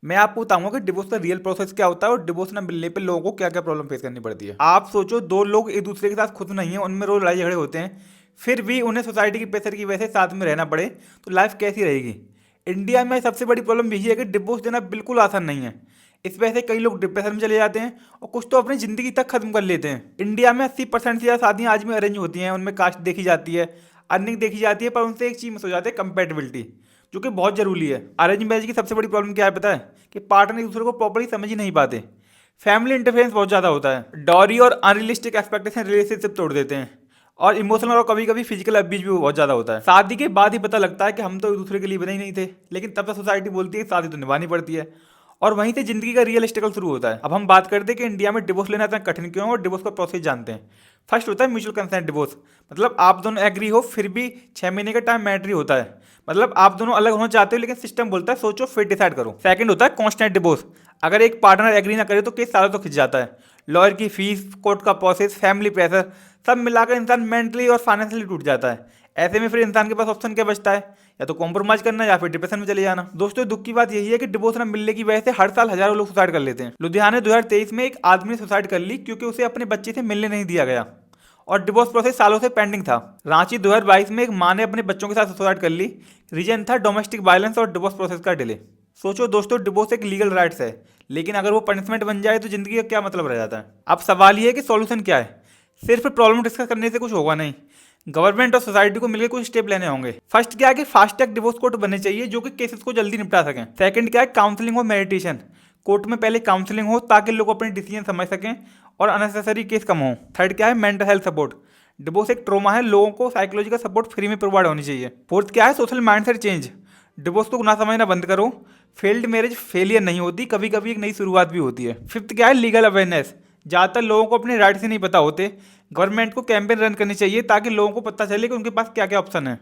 मैं आपको बताऊंगा कि डिवोर्स का रियल प्रोसेस क्या होता है और डिवोर्स ना मिलने पे लोगों को क्या क्या प्रॉब्लम फेस करनी पड़ती है। आप सोचो, दो लोग एक दूसरे के साथ खुद नहीं है, उनमें रोज लड़ाई झगड़े होते हैं, फिर भी उन्हें सोसाइटी की प्रेशर की वजह से साथ में रहना पड़े, तो लाइफ कैसी रहेगी। इंडिया में सबसे बड़ी प्रॉब्लम यही है कि डिवोर्स देना बिल्कुल आसान नहीं है। इस वजह से कई लोग डिप्रेशन में चले जाते हैं और कुछ तो अपनी जिंदगी तक खत्म कर लेते हैं। इंडिया में 80% से ज़्यादा शादियां आज भी अरेंज होती हैं, उनमें कास्ट देखी जाती है, अर्निंग देखी जाती है, पर उनसे एक चीज़ मिस हो जाती है, कंपेटेबिलिटी, जो कि बहुत जरूरी है। अरेंज मैरिज की सबसे बड़ी प्रॉब्लम क्या है पता है? कि पार्टनर एक दूसरे को प्रॉपर्ली समझ ही नहीं पाते। फैमिली इंटरफेरेंस बहुत ज़्यादा होता है, डॉरी और अनरियलिस्टिक एक्सपेक्टेशन रिलेशनशिप तोड़ देते हैं, और इमोशनल और कभी कभी फिजिकल अब्यूज भी बहुत ज़्यादा होता है। शादी के बाद ही पता लगता है कि हम तो एक दूसरे के लिए बने ही नहीं थे, लेकिन तब तक सोसाइटी बोलती है कि शादी तो निभानी पड़ती है, और वहीं से जिंदगी का रियल स्ट्रगल शुरू होता है। अब हम बात करते हैं कि इंडिया में डिवोर्स लेना इतना कठिन क्यों है और डिवोर्स का प्रोसेस जानते हैं। फर्स्ट होता है म्यूचुअल कंसेंट डिवोर्स, मतलब आप दोनों एग्री हो फिर भी 6 महीने का टाइम मैटरी होता है, मतलब आप दोनों अलग होना चाहते हो लेकिन सिस्टम बोलता है सोचो फिर डिसाइड करो। सेकंड होता है कॉन्स्टेंट डिवोर्स, अगर एक पार्टनर एग्री ना करे तो केस सालों तो खिंच जाता है। लॉयर की फीस, कोर्ट का प्रोसेस, फैमिली प्रेशर, सब मिलाकर इंसान मेंटली और फाइनेंशियली टूट जाता है। ऐसे में फिर इंसान के पास ऑप्शन क्या बचता है? या तो कॉम्प्रोमाइज करना या फिर डिप्रेशन में चले जाना। दोस्तों, दुख की बात यही है कि डिवोर्स न मिलने की वजह से हर साल हजारों लोग सुसाइड कर लेते हैं। लुधियाना 2023 में एक आदमी ने सुसाइड कर ली क्योंकि उसे अपने बच्चे से मिलने नहीं दिया गया, और डिवोर्स प्रोसेस सालों से पेंडिंग था। रांची 2022 में एक मां ने अपने बच्चों के साथ सुसाइड कर ली, रीजन था डोमेस्टिक वायलेंस और डिवोर्स प्रोसेस का डिले। सोचो दोस्तों, डिवोर्स एक लीगल राइट्स है, लेकिन अगर वो पनिशमेंट बन जाए तो जिंदगी का क्या मतलब रह जाता है। अब सवाल ये है कि सॉल्यूशन क्या है? सिर्फ प्रॉब्लम डिस्कस करने से कुछ होगा नहीं, गवर्नमेंट और सोसाइटी को मिलकर कुछ स्टेप लेने होंगे। फर्स्ट क्या है कि फास्ट ट्रैक डिवोर्स कोर्ट बनने चाहिए जो कि केसेस को जल्दी निपटा सकें। सेकंड क्या है, काउंसलिंग और मेडिटेशन, कोर्ट में पहले काउंसलिंग हो ताकि लोग अपने डिसीजन समझ सकें और अननेसेसरी केस कम हो। थर्ड क्या है, मेंटल हेल्थ सपोर्ट, डिवोर्स एक ट्रोमा है, लोगों को साइकोलॉजिकल सपोर्ट फ्री में प्रोवाइड होनी चाहिए। फोर्थ क्या है, सोशल माइंडसेट चेंज, डिवोर्स को ना समझना बंद करो, फेल्ड मैरिज फेलियर नहीं होती, कभी कभी एक नई शुरुआत भी होती है। फिफ्थ क्या है, लीगल अवेयरनेस, ज़्यादातर लोगों को अपने राइट्स ही नहीं पता होते, गवर्नमेंट को कैंपेन रन करनी चाहिए ताकि लोगों को पता चले कि उनके पास क्या क्या ऑप्शन है।